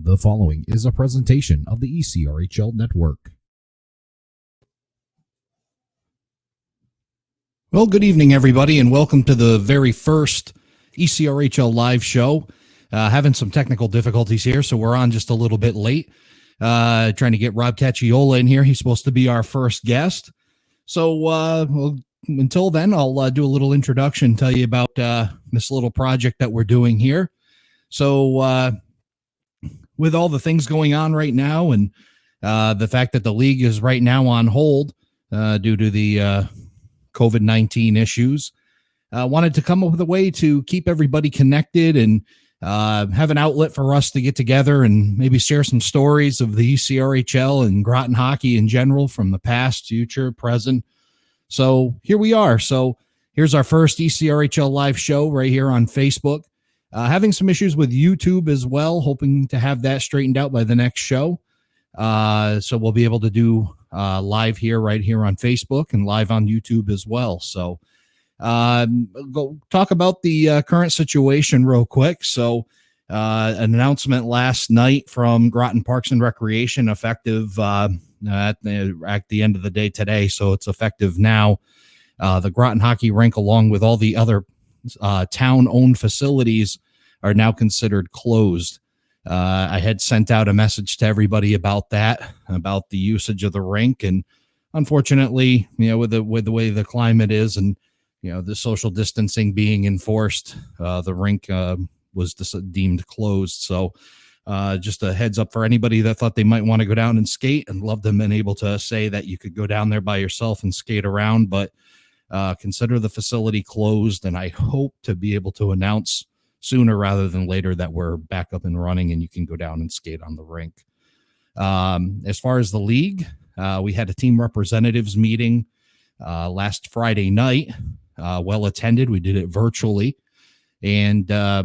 The following is a presentation of the ECRHL Network. Well, good evening, everybody, and welcome to the very first ECRHL live show. Having some technical difficulties here, so we're on just a little bit late. Trying to get Rob Cacchiola in here. He's supposed to be our first guest. So well, until then, I'll do a little introduction, tell you about this little project that we're doing here. So with all the things going on right now and the fact that the league is right now on hold due to the COVID-19 issues, wanted to come up with a way to keep everybody connected and have an outlet for us to get together and maybe share some stories of the ECRHL and Groton hockey in general from the past, future, present. So here we are. So here's our first ECRHL live show right here on Facebook. Having some issues with YouTube as well, hoping to have that straightened out by the next show. So we'll be able to do live here, right here on Facebook and live on YouTube as well. So go talk about the current situation real quick. So an announcement last night from Groton Parks and Recreation effective at the end of the day today. So it's effective now. The Groton hockey rink, along with all the other town-owned facilities, are now considered closed. I had sent out a message to everybody about that, about the usage of the rink, and unfortunately, with the way the climate is, and the social distancing being enforced, the rink was deemed closed. So just a heads up for anybody that thought they might want to go down and skate, and love them and able to say that you could go down there by yourself and skate around, but consider the facility closed, and I hope to be able to announce sooner rather than later that we're back up and running and you can go down and skate on the rink. As far as the league, we had a team representatives meeting last Friday night, well attended. We did it virtually, and a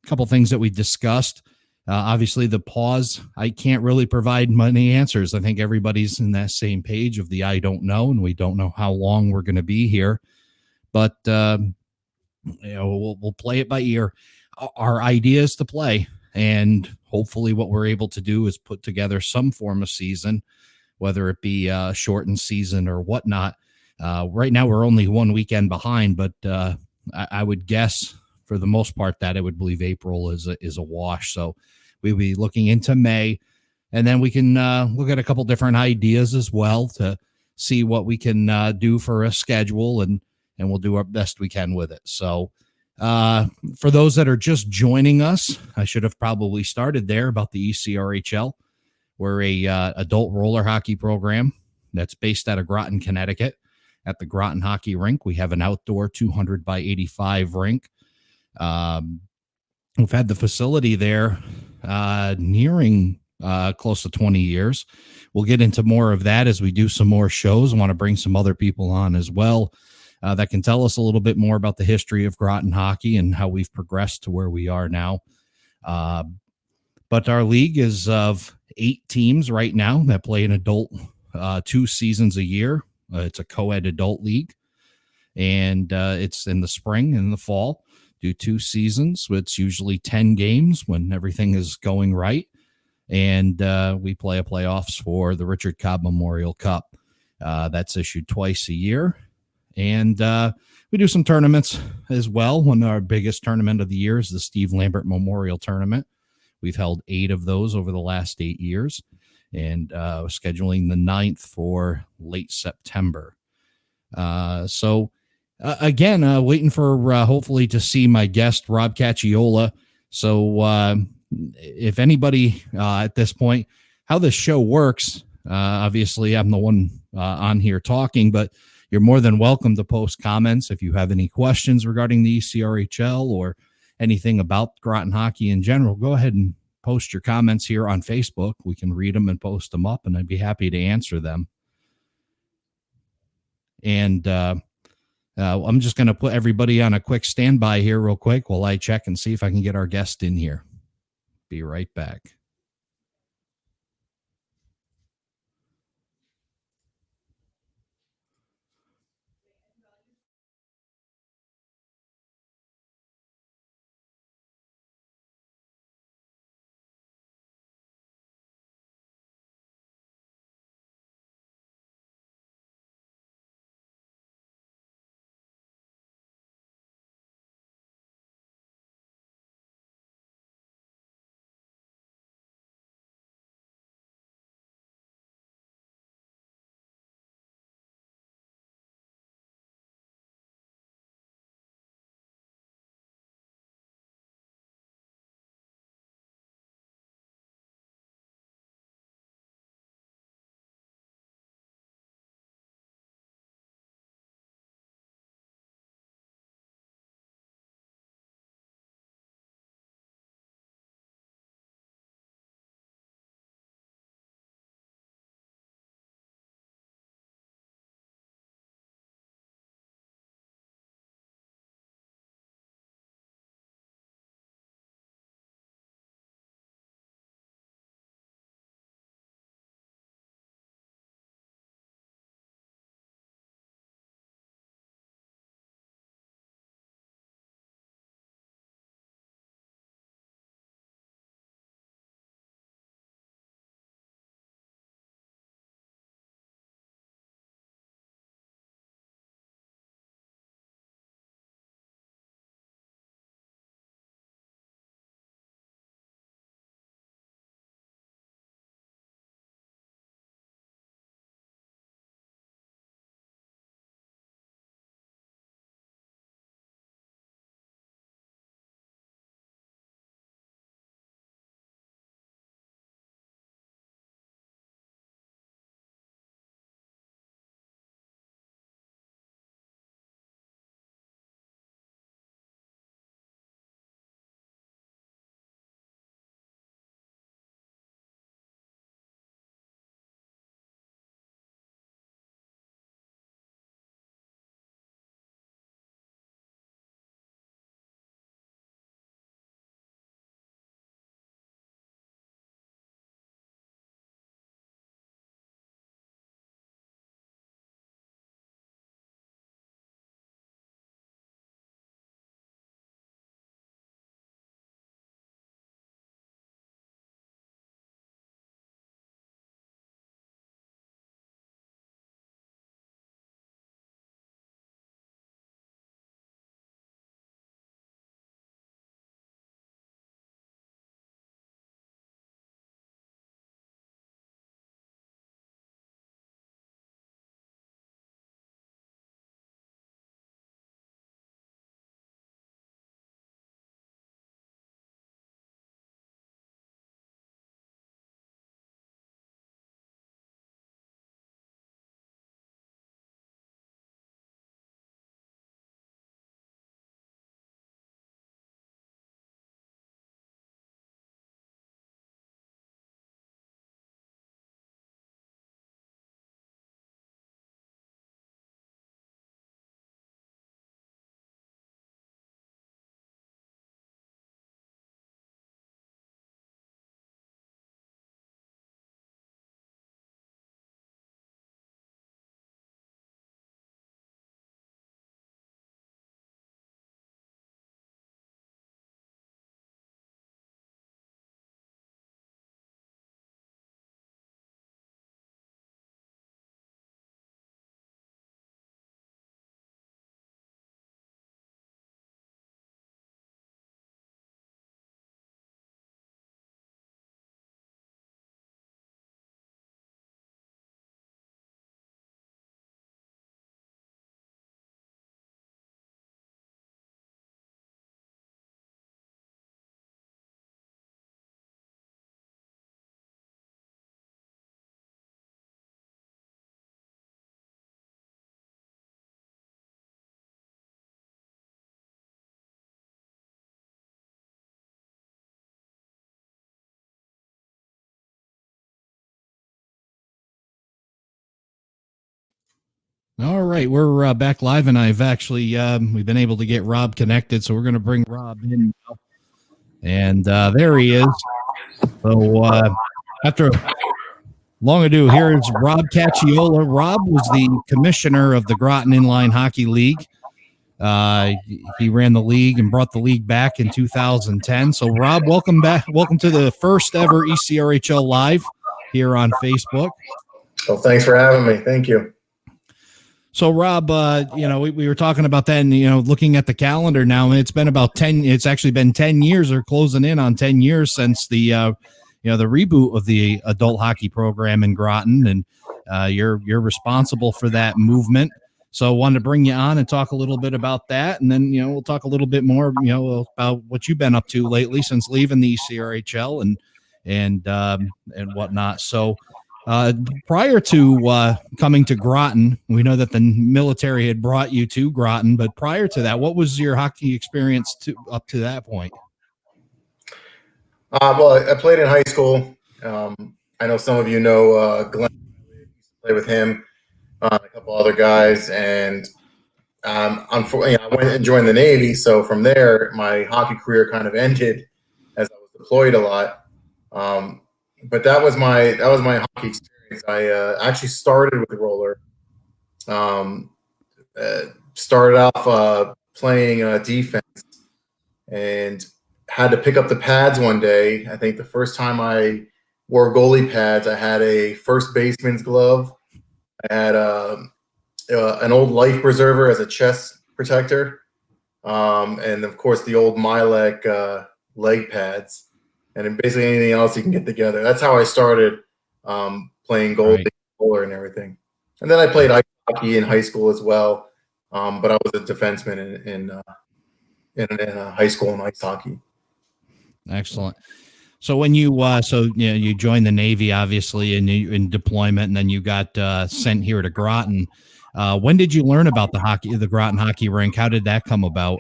couple things that we discussed. Obviously, the pause, I can't really provide many answers. I think everybody's in that same page of the I don't know, and we don't know how long we're going to be here. But we'll play it by ear. Our idea is to play, and hopefully what we're able to do is put together some form of season, whether it be a shortened season or whatnot. Right now, we're only one weekend behind, but I would guess for the most part that I would believe April is a wash. So we'll be looking into May, and then we can look at a couple different ideas as well to see what we can do for a schedule, and we'll do our best we can with it. So for those that are just joining us, I should have probably started there about the ECRHL. We're a adult roller hockey program that's based out of Groton, Connecticut, at the Groton Hockey Rink. We have an outdoor 200 by 85 rink. We've had the facility there nearing close to 20 years. We'll get into more of that as we do some more shows. I want to bring some other people on as well that can tell us a little bit more about the history of Groton hockey and how we've progressed to where we are now. But our league is of 8 teams right now that play an adult 2 seasons a year. It's a co-ed adult league, and it's in the spring and the fall. Do 2 seasons. It's usually 10 games when everything is going right. And we play a playoffs for the Richard Cobb Memorial Cup. That's issued twice a year. And we do some tournaments as well. One of our biggest tournament of the year is the Steve Lambert Memorial Tournament. We've held 8 of those over the last 8 years, and scheduling the 9th for late September. So again, waiting for hopefully to see my guest, Rob Cacchiola. So if anybody at this point, how this show works, obviously I'm the one on here talking, but you're more than welcome to post comments if you have any questions regarding the ECRHL or anything about Groton hockey in general. Go ahead and post your comments here on Facebook. We can read them and post them up, and I'd be happy to answer them. And I'm just going to put everybody on a quick standby here real quick while I check and see if I can get our guest in here. Be right back. All right, we're back live, and I've actually we've been able to get Rob connected, so we're going to bring Rob in now. And there he is. So after long ado, here is Rob Cacchiola. Rob was the commissioner of the Groton Inline Hockey League. He ran the league and brought the league back in 2010. So, Rob, welcome back. Welcome to the first ever ECRHL Live here on Facebook. Well, thanks for having me. Thank you. So, Rob, we were talking about that, and looking at the calendar now, it's been about 10. It's actually been 10 years, or closing in on 10 years since the the reboot of the adult hockey program in Groton, and you're responsible for that movement. So, I wanted to bring you on and talk a little bit about that, and then we'll talk a little bit more about what you've been up to lately since leaving the ECRHL and whatnot. So. Prior to coming to Groton, we know that the military had brought you to Groton, but prior to that, what was your hockey experience up to that point? Well, I played in high school. I know some of you know Glenn. I used to play with him, a couple other guys, and unfortunately, I went and joined the Navy. So from there, my hockey career kind of ended as I was deployed a lot. But that was my hockey experience. I actually started with roller. Started off playing defense, and had to pick up the pads one day. I think the first time I wore goalie pads, I had a first baseman's glove. I had an old life preserver as a chest protector, and of course the old Milek leg pads, and then basically anything else you can get together. That's how I started playing goalie, roller, and everything. And then I played ice hockey in high school as well, but I was a defenseman in high school in ice hockey. Excellent. So when you you joined the Navy, obviously, in deployment, and then you got sent here to Groton. When did you learn about the Groton hockey rink? How did that come about?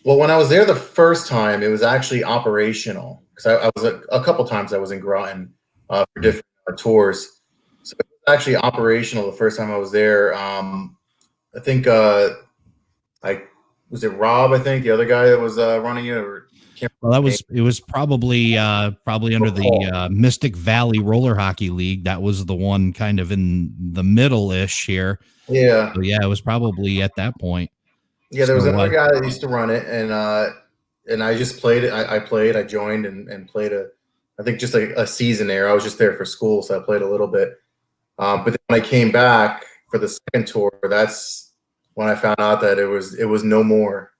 Well, when I was there the first time, it was actually operational, because I was a couple times I was in Groton for different tours. So it was actually operational the first time I was there. I think was it Rob? I think the other guy that was running it, or well, it was probably under the Mystic Valley Roller Hockey League. That was the one kind of in the middle-ish here. Yeah. So, yeah, it was probably at that point. Yeah, there was another guy that used to run it, and I just played it. I joined and played I think just a season there. I was just there for school, so I played a little bit. But then when I came back for the second tour, that's when I found out that it was no more.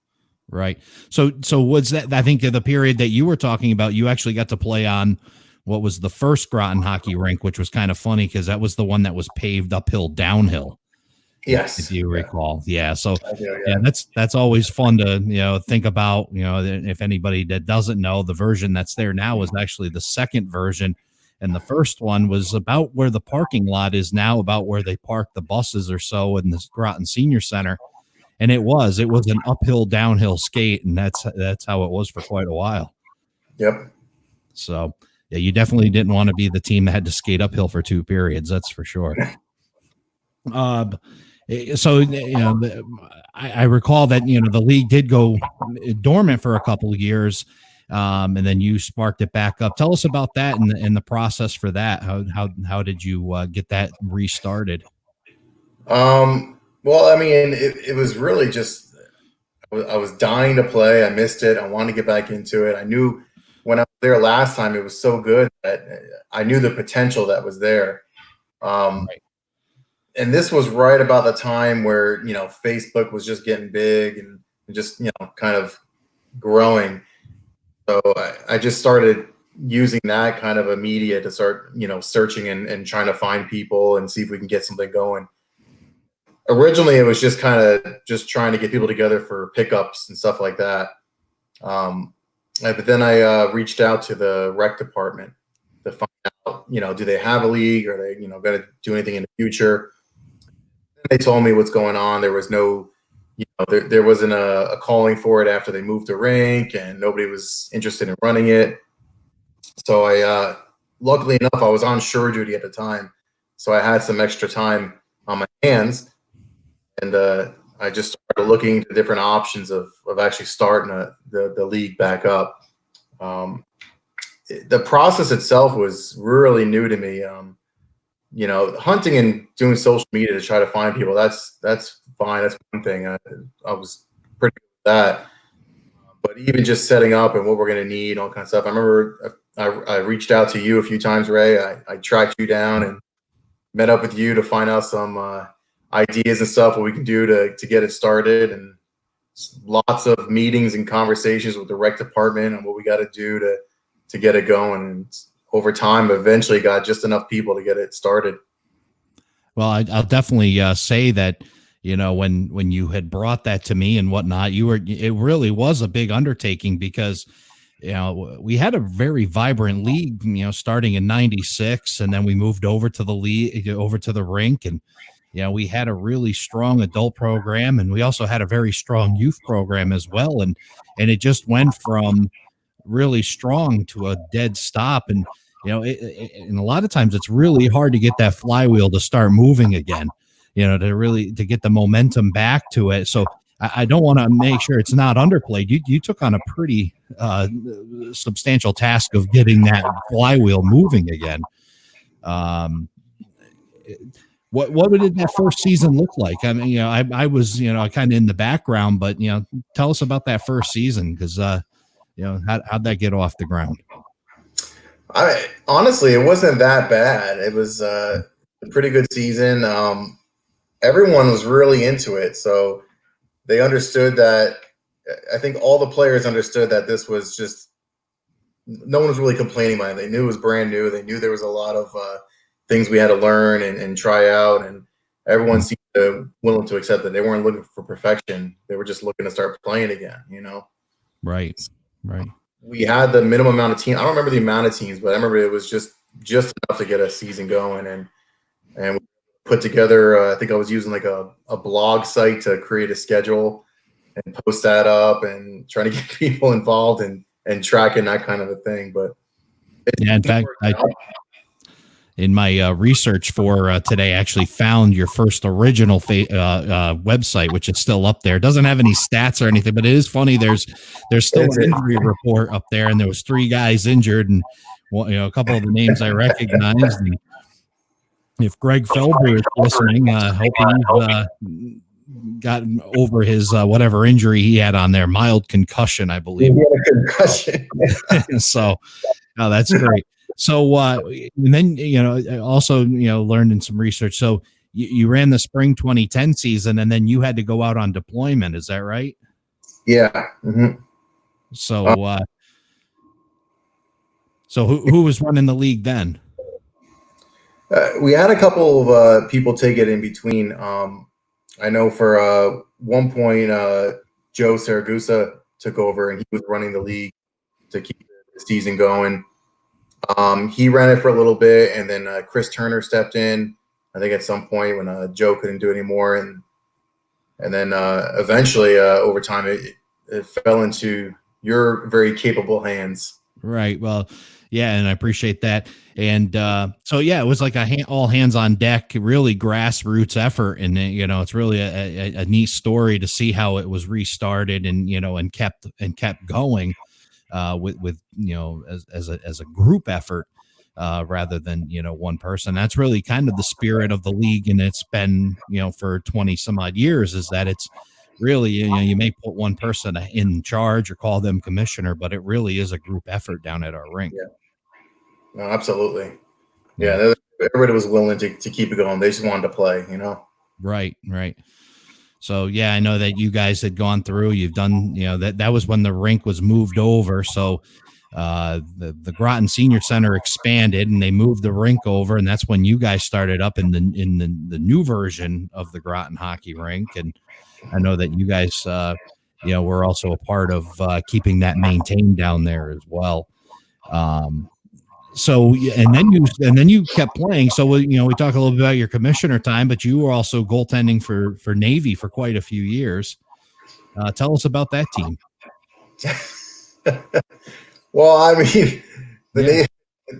Right. So was that, I think, the period that you were talking about, you actually got to play on what was the first Groton hockey rink, which was kind of funny because that was the one that was paved uphill, downhill. Yes. If you recall. Yeah. So yeah, that's always fun to, think about, if anybody that doesn't know, the version that's there now is actually the second version. And the first one was about where the parking lot is now, about where they park the buses or so in the Groton Senior Center. And it was an uphill, downhill skate. And that's how it was for quite a while. Yep. So yeah, you definitely didn't want to be the team that had to skate uphill for 2 periods. That's for sure. So I recall that the league did go dormant for a couple of years, and then you sparked it back up. Tell us about that and the process for that. How did you get that restarted? Well, I mean, it was really just I was dying to play. I missed it. I wanted to get back into it. I knew when I was there last time, it was so good that I knew the potential that was there. Right. And this was right about the time where Facebook was just getting big and just kind of growing. So I just started using that kind of a media to start searching and trying to find people and see if we can get something going. Originally, it was just kind of just trying to get people together for pickups and stuff like that. But then I reached out to the rec department to find out, do they have a league? Are they, going to do anything in the future? They told me what's going on. There was no, there wasn't a calling for it after they moved the rink, and nobody was interested in running it. So I, luckily enough, I was on shore duty at the time. so I had some extra time on my hands, and I just started looking into different options of actually starting the league back up. The process itself was really new to me. You know, hunting and doing social media to try to find people, that's fine. That's one thing. I was pretty good at that. But even just setting up and what we're going to need, all kinds of stuff. I remember I reached out to you a few times, Ray. I tracked you down and met up with you to find out some ideas and stuff, what we can do to get it started, and lots of meetings and conversations with the rec department on what we got to do to get it going. And over time, eventually got just enough people to get it started. Well, I'll definitely say that, you know, when you had brought that to me and whatnot, it really was a big undertaking because, you know, we had a very vibrant league, you know, starting in '96, and then we moved over to the league, over to the rink, and, you know, we had a really strong adult program, and we also had a very strong youth program as well, and it just went from really strong to a dead stop. And, you know, and a lot of times it's really hard to get that flywheel to start moving again, you know, to get the momentum back to it. So I don't want to make sure it's not underplayed. You took on a pretty substantial task of getting that flywheel moving again. What did that first season look like? I mean, you know, I was, you know, kind of in the background, but, you know, tell us about that first season, because you know, how'd that get off the ground? Honestly, it wasn't that bad. It was a pretty good season. Everyone was really into it, so they understood that. I think all the players understood that this was just, no one was really complaining about it. They knew it was brand new. They knew there was a lot of things we had to learn and try out, and everyone seemed willing to accept that. They weren't looking for perfection. They were just looking to start playing again, you know? Right. We had the minimum amount of teams. I don't remember the amount of teams, but I remember it was just enough to get a season going. And we put together, I think I was using like a blog site to create a schedule and post that up and trying to get people involved and tracking that kind of a thing. But yeah, in fact, in my research for today, I actually found your first original website, which is still up there. It doesn't have any stats or anything, but it is funny. There's still an injury report up there, and there was 3 guys injured, and, well, you know, a couple of the names I recognized. And if Greg Felber is listening, hoping he's gotten over his whatever injury he had on there, mild concussion, I believe. He had a concussion. So, oh, that's great. So, and then, you know, also, you know, learned in some research. So you ran the spring 2010 season, and then you had to go out on deployment. Is that right? Yeah. Mm-hmm. So, so who was running the league then? We had a couple of people take it in between. I know for one point, Joe Saragusa took over, and he was running the league to keep the season going. He ran it for a little bit, and then Chris Turner stepped in, I think, at some point when Joe couldn't do it anymore. And then eventually, over time, it fell into your very capable hands. Right. Well, yeah, and I appreciate that. And so, yeah, it was like all hands on deck, really grassroots effort. And, you know, it's really a neat story to see how it was restarted and, you know, and kept going with you know, as a group effort rather than, you know, one person. That's really kind of the spirit of the league. And it's been, you know, for 20 some odd years, is that it's really, you know, you may put one person in charge or call them commissioner, but it really is a group effort down at our rink. Yeah. No, absolutely. Yeah. Everybody was willing to keep it going. They just wanted to play, you know? Right. So, yeah, I know that you guys had gone through, you've done, you know, that was when the rink was moved over. So the Groton Senior Center expanded, and they moved the rink over, and that's when you guys started up in the new version of the Groton hockey rink. And I know that you guys, you know, were also a part of keeping that maintained down there as well. So, and then you kept playing. So, you know, we talk a little bit about your commissioner time, but you were also goaltending for Navy for quite a few years. Tell us about that team. Well, I mean, the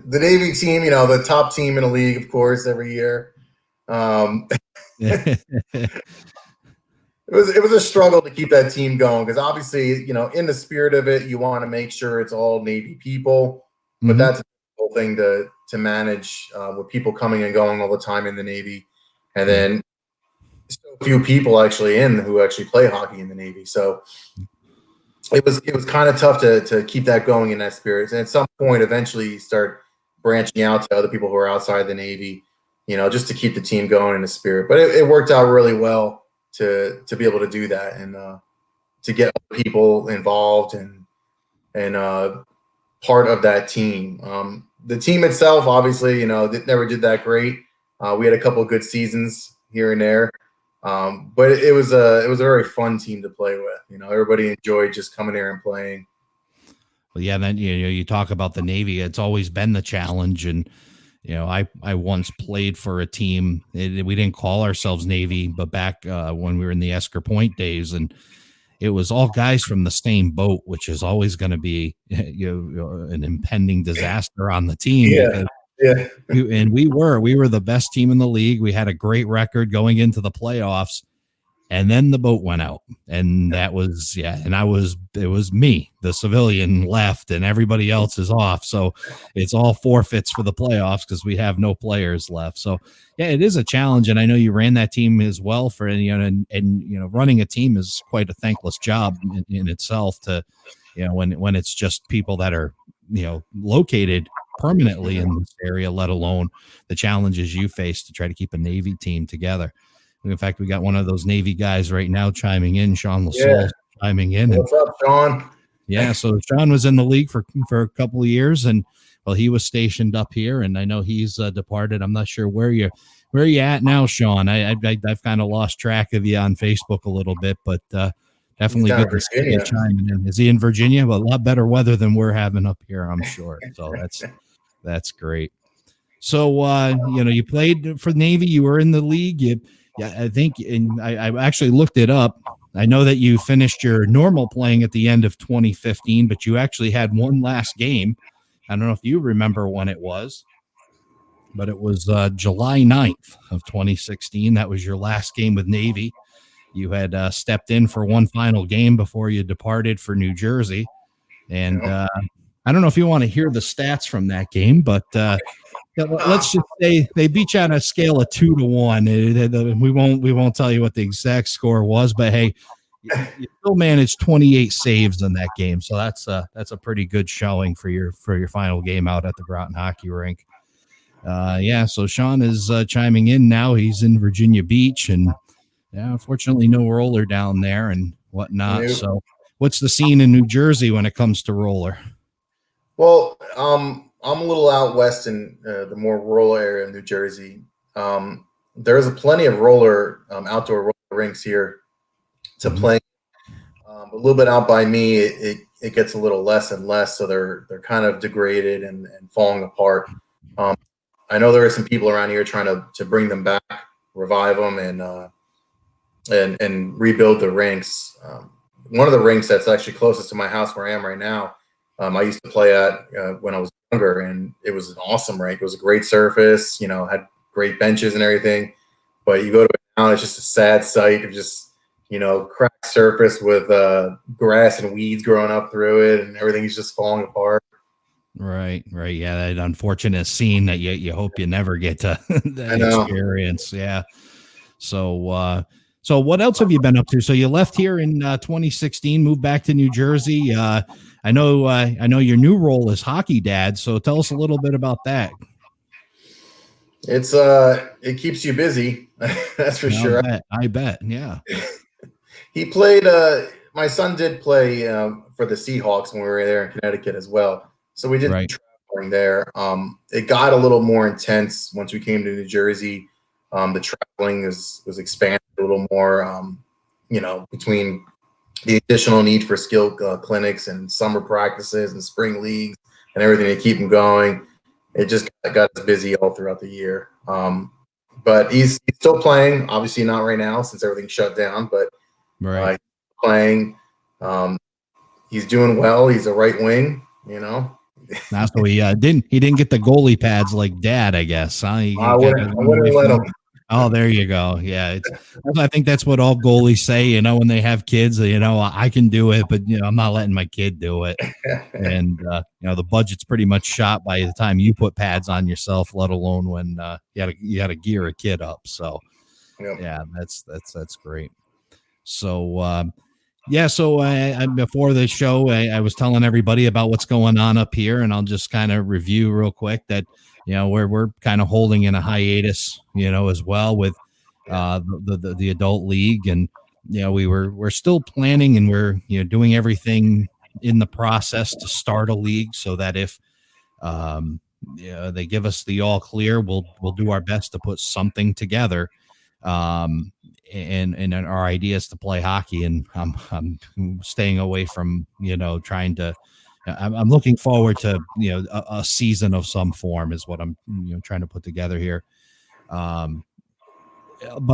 Navy team, you know, the top team in the league, of course, every year. Um, Yeah. it was a struggle to keep that team going because obviously, in the spirit of it, you want to make sure it's all Navy people, but Hmm. that's a difficult thing to manage with people coming and going all the time in the Navy, and Yeah. then so few people actually who actually play hockey in the Navy. So it was kind of tough to keep that going in that spirit. And at some point, eventually, you start branching out to other people who are outside the Navy, just to keep the team going in the spirit. But it worked out really well to be able to do that and to get people involved and part of that team. The team itself, obviously, never did that great. We had a couple of good seasons here and there, but it was a very fun team to play with. Everybody enjoyed just coming there and playing. Well, yeah, then you talk about the Navy. It's always been the challenge, and I once played for a team. We didn't call ourselves Navy, but back when we were in the Esker Point days, and it was all guys from the same boat, which is always going to be an impending disaster on the team Yeah, because yeah, we were the best team in the league. We had a great record going into the playoffs, and then the boat went out, and that was and it was me, the civilian, left, and everybody else is off, so it's all forfeits for the playoffs because we have no players left. So yeah, it is a challenge, and I know you ran that team as well for and running a team is quite a thankless job in itself, to when it's just people that are located permanently in this area, let alone the challenges you face to try to keep a Navy team together. In fact, we got one of those Navy guys right now chiming in, Sean yeah. Lassalle chiming in. And What's up, Sean? yeah, so Sean was in the league for a couple of years, and well, he was stationed up here, and I know he's departed. I'm not sure where you at now, Sean. I've kind of lost track of you on Facebook a little bit, but He's definitely down good in to see you Virginia. chiming in. Is he in Virginia? Well, a lot better weather than we're having up here, I'm sure. So that's great. So you played for Navy. You were in the league. Yeah, I think, and I actually looked it up. I know that you finished your normal playing at the end of 2015, but you actually had one last game. I don't know if you remember when it was, but it was July 9th of 2016. That was your last game with Navy. You had stepped in for one final game before you departed for New Jersey. And I don't know if you want to hear the stats from that game, but yeah, let's just say they beat you on a scale of 2-1. We won't tell you what the exact score was, but hey, you still managed 28 saves in that game, so that's a pretty good showing for your final game out at the Groton hockey rink. Yeah, so Sean is chiming in now. He's in Virginia Beach, and yeah, unfortunately, no roller down there and whatnot. Nope. So, what's the scene in New Jersey when it comes to roller? Well, I'm a little out west in the more rural area of New Jersey. There's plenty of outdoor roller rinks here to Mm-hmm. play. A little bit out by me, it gets a little less and less, so they're kind of degraded and falling apart. Um, I know there are some people around here trying to bring them back, revive them, and rebuild the rinks. One of the rinks that's actually closest to my house where I am right now, I used to play at when I was younger, and it was an awesome rink. It was a great surface, had great benches and everything. But you go to it now, it's just a sad sight of just cracked surface with grass and weeds growing up through it, and everything's just falling apart. Right. Yeah, that unfortunate scene that you hope you never get to I know. experience. Yeah. So what else have you been up to? So you left here in 2016, moved back to New Jersey. I know your new role is hockey dad. So tell us a little bit about that. It keeps you busy, that's for sure. I bet. Yeah. He played. My son did play for the Seahawks when we were there in Connecticut as well. So we did Right. traveling there. It got a little more intense once we came to New Jersey. The traveling was expanded a little more. Between the additional need for skill clinics and summer practices and spring leagues and everything to keep him going, it just got us busy all throughout the year. But he's still playing. Obviously not right now since everything's shut down, but Right. playing. He's doing well. He's a right wing, Now, so he didn't get the goalie pads like dad, I guess. Huh? I wouldn't let him. Oh, there you go. Yeah, I think that's what all goalies say. When they have kids, I can do it, but I'm not letting my kid do it. And the budget's pretty much shot by the time you put pads on yourself, let alone when you got to gear a kid up. So Yep. yeah, that's great. So before the show, I was telling everybody about what's going on up here, and I'll just kind of review real quick that we're kind of holding in a hiatus, as well with the adult league, and we're still planning, and we're doing everything in the process to start a league, so that if they give us the all clear, we'll do our best to put something together. And our idea is to play hockey, and I'm staying away from trying to. I'm looking forward to a season of some form is what I'm trying to put together here. But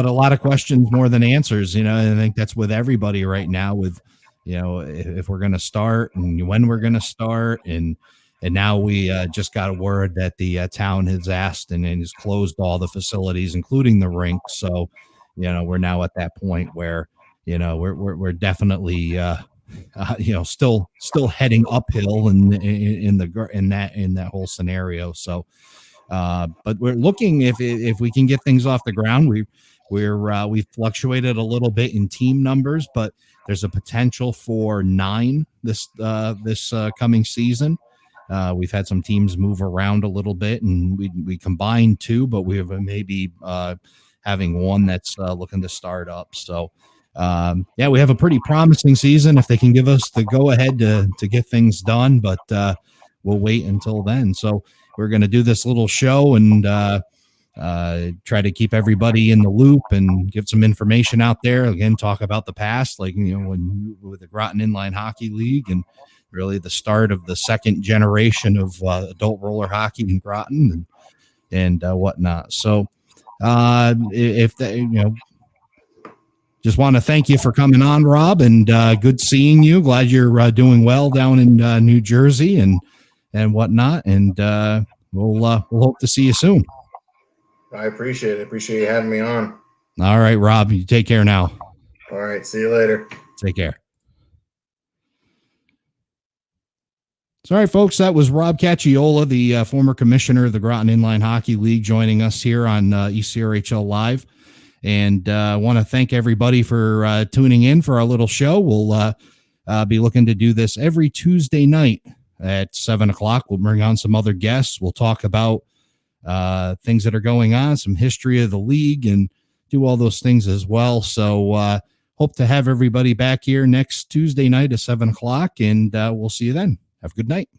a lot of questions more than answers, and I think that's with everybody right now with, if we're going to start and when we're going to start. And now we just got a word that the town has asked and has closed all the facilities, including the rink. So, we're now at that point where, we're definitely, still heading uphill in that whole scenario. So, but we're looking if we can get things off the ground. We've fluctuated a little bit in team numbers, but there's a potential for 9 this coming season. We've had some teams move around a little bit, and we combined 2, but we have maybe having 1 that's looking to start up. So we have a pretty promising season if they can give us the go ahead to get things done, but we'll wait until then. So we're going to do this little show and try to keep everybody in the loop and give some information out there. Again, talk about the past, like, when with the Groton Inline Hockey League, and really the start of the second generation of adult roller hockey in Groton and whatnot. So if they, just want to thank you for coming on, Rob, and good seeing you. Glad you're doing well down in New Jersey and whatnot. And we'll hope to see you soon. I appreciate it. Appreciate you having me on. All right, Rob, you take care now. All right. See you later. Take care. So, all right, folks, that was Rob Cacchiola, the former commissioner of the Groton Inline Hockey League, joining us here on ECRHL Live. And I want to thank everybody for tuning in for our little show. We'll be looking to do this every Tuesday night at 7:00. We'll bring on some other guests. We'll talk about things that are going on, some history of the league, and do all those things as well. So hope to have everybody back here next Tuesday night at 7:00, and we'll see you then. Have a good night.